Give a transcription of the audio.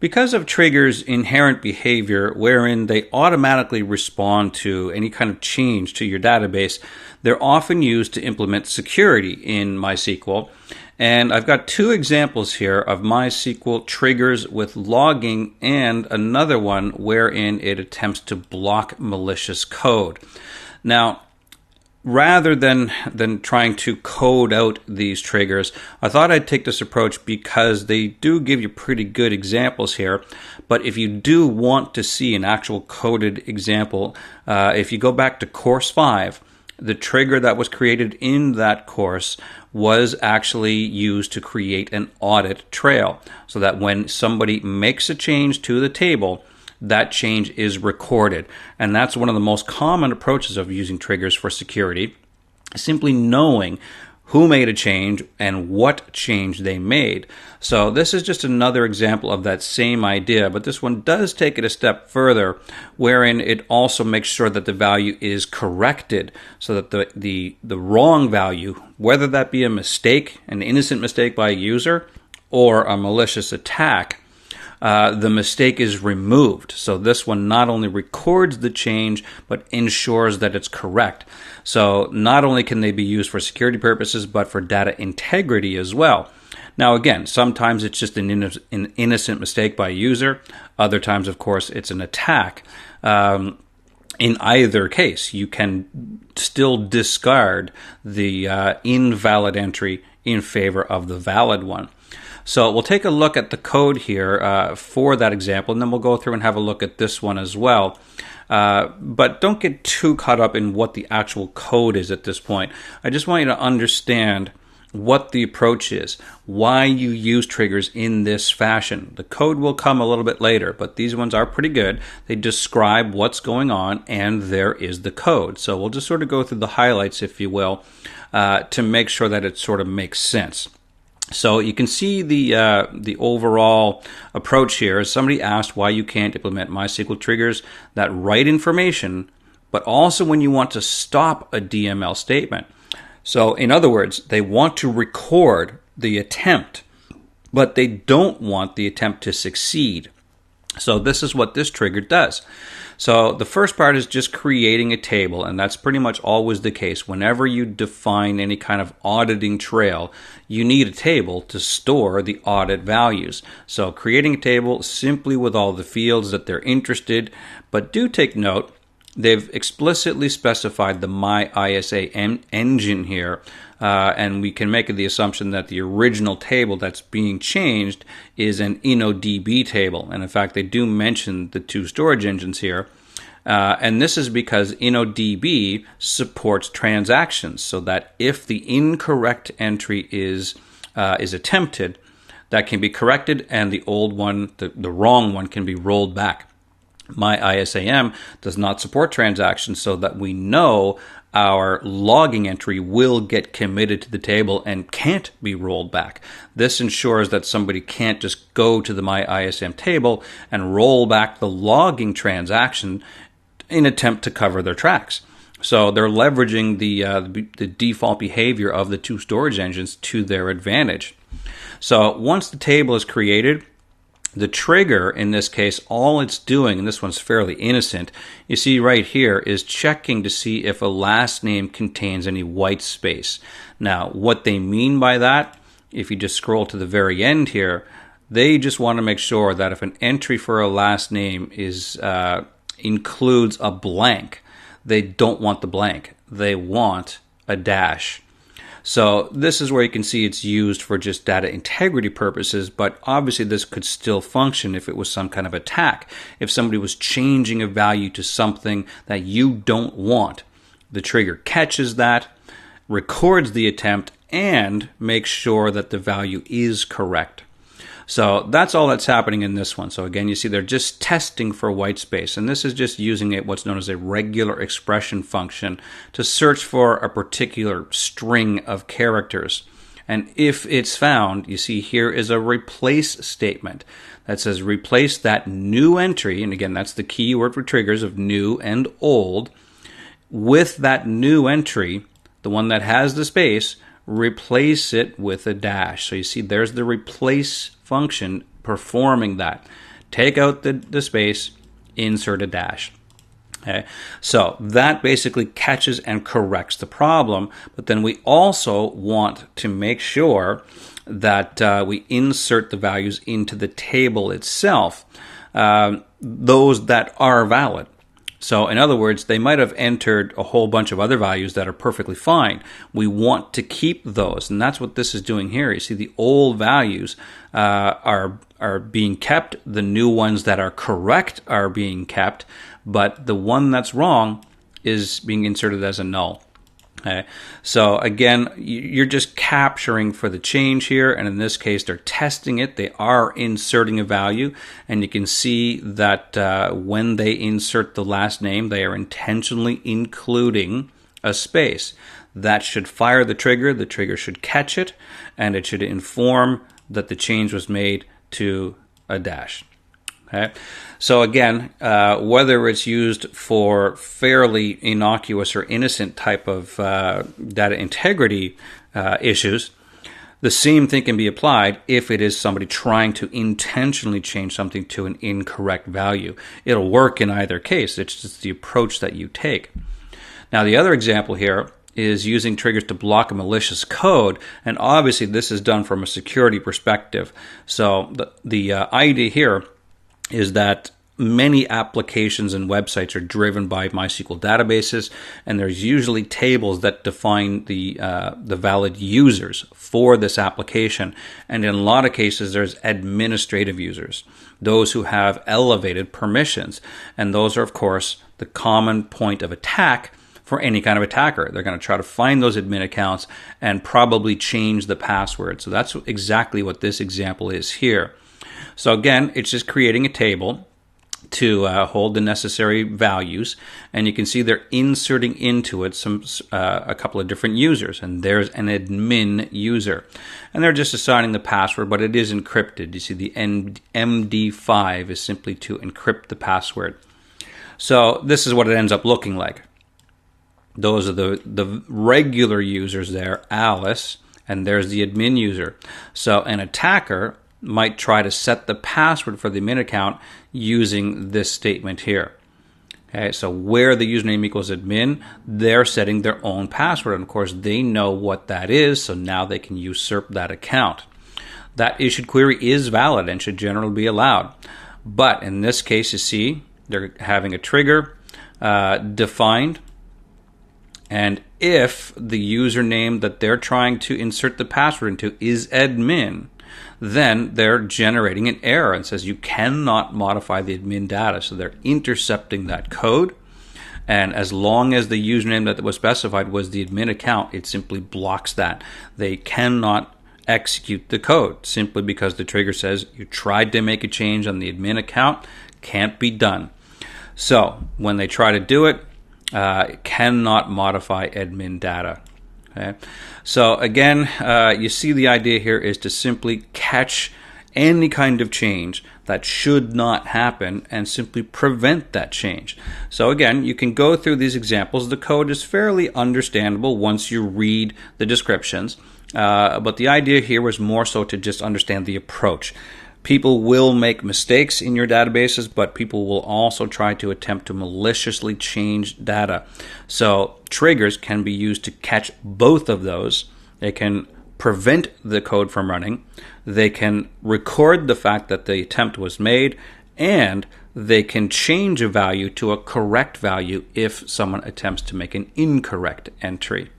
Because of triggers' inherent behavior, wherein they automatically respond to any kind of change to your database, they're often used to implement security in MySQL. And I've got two examples here of MySQL triggers with logging and another one wherein it attempts to block malicious code. Now, rather than trying to code out these triggers, I thought I'd take this approach because they do give you pretty good examples here. But if you do want to see an actual coded example, if you go back to course 5, the trigger that was created in that course was actually used to create an audit trail, so that when somebody makes a change to the table, that change is recorded. And that's one of the most common approaches of using triggers for security, simply knowing who made a change and what change they made. So this is just another example of that same idea, but this one does take it a step further, wherein it also makes sure that the value is corrected, so that the wrong value, whether that be a mistake, an innocent mistake by a user, or a malicious attack, the mistake is removed. So this one not only records the change, but ensures that it's correct. So not only can they be used for security purposes, but for data integrity as well. Now again, sometimes it's just an innocent mistake by a user. Other times, of course, it's an attack. In either case, you can still discard the invalid entry in favor of the valid one. So we'll take a look at the code here for that example, and then we'll go through and have a look at this one as well. But don't get too caught up in what the actual code is at this point. I just want you to understand what the approach is, why you use triggers in this fashion. The code will come a little bit later, but these ones are pretty good. They describe what's going on, and there is the code. So we'll just sort of go through the highlights, if you will, to make sure that it sort of makes sense. So you can see the overall approach here. Somebody asked why you can't implement MySQL triggers that write information, but also when you want to stop a DML statement. So in other words, they want to record the attempt, but they don't want the attempt to succeed. So this is what this trigger does. So the first part is just creating a table, and that's pretty much always the case. Whenever you define any kind of auditing trail, you need a table to store the audit values. So creating a table simply with all the fields that they're interested, but do take note, they've explicitly specified the MyISA engine here, and we can make the assumption that the original table that's being changed is an InnoDB table. And in fact, they do mention the two storage engines here. And this is because InnoDB supports transactions, so that if the incorrect entry is attempted, that can be corrected, and the old one, the wrong one, can be rolled back. MyISAM does not support transactions, so that we know our logging entry will get committed to the table and can't be rolled back. This ensures that somebody can't just go to the MyISAM table and roll back the logging transaction in attempt to cover their tracks. So they're leveraging the default behavior of the two storage engines to their advantage. So once the table is created, the trigger, in this case, all it's doing, and this one's fairly innocent, you see right here, is checking to see if a last name contains any white space. Now, what they mean by that, if you just scroll to the very end here, they just want to make sure that if an entry for a last name includes a blank, they don't want the blank. They want a dash. So this is where you can see it's used for just data integrity purposes, but obviously this could still function if it was some kind of attack. If somebody was changing a value to something that you don't want, the trigger catches that, records the attempt, and makes sure that the value is correct. So that's all that's happening in this one. So again, you see they're just testing for white space, and this is just using what's known as a regular expression function to search for a particular string of characters. And if it's found, you see here is a replace statement that says replace that new entry, and again, that's the key word for triggers of new and old, with that new entry, the one that has the space, replace it with a dash. So you see there's the replace function performing that. take out the space, insert a dash. Okay, so that basically catches and corrects the problem, but then we also want to make sure that we insert the values into the table itself, those that are valid. So in other words, they might have entered a whole bunch of other values that are perfectly fine. We want to keep those, and that's what this is doing here. You see, the old values are being kept. The new ones that are correct are being kept, but the one that's wrong is being inserted as a null. Okay. So again, you're just capturing for the change here, and in this case, they're testing it. They are inserting a value, and you can see that when they insert the last name, they are intentionally including a space. That should fire the trigger. The trigger should catch it, and it should inform that the change was made to a dash. Okay. So again, whether it's used for fairly innocuous or innocent type of data integrity issues, the same thing can be applied if it is somebody trying to intentionally change something to an incorrect value. It'll work in either case. It's just the approach that you take. Now, the other example here is using triggers to block a malicious code, and obviously this is done from a security perspective. So the idea here is that many applications and websites are driven by MySQL databases, and there's usually tables that define the valid users for this application. And in a lot of cases, there's administrative users, those who have elevated permissions. And those are, of course, the common point of attack for any kind of attacker. They're going to try to find those admin accounts and probably change the password. So that's exactly what this example is here. So again, it's just creating a table to hold the necessary values, and you can see they're inserting into it a couple of different users, and there's an admin user, and they're just assigning the password, but it is encrypted. You see the MD5 is simply to encrypt the password. So this is what it ends up looking like. Those are the regular users there, Alice, and there's the admin user. So an attacker might try to set the password for the admin account using this statement here. Okay, so where the username equals admin, they're setting their own password, and of course they know what that is, so now they can usurp that account. That issued query is valid and should generally be allowed, but in this case, you see they're having a trigger defined, and if the username that they're trying to insert the password into is admin, then they're generating an error and says you cannot modify the admin data. So they're intercepting that code, and as long as the username that was specified was the admin account, it simply blocks that. They cannot execute the code simply because the trigger says you tried to make a change on the admin account, can't be done. So when they try to do it, it cannot modify admin data. Okay. So again, you see the idea here is to simply catch any kind of change that should not happen and simply prevent that change. So again, you can go through these examples. The code is fairly understandable once you read the descriptions, but the idea here was more so to just understand the approach. People will make mistakes in your databases, but people will also try to attempt to maliciously change data. So triggers can be used to catch both of those. They can prevent the code from running. They can record the fact that the attempt was made, and they can change a value to a correct value if someone attempts to make an incorrect entry.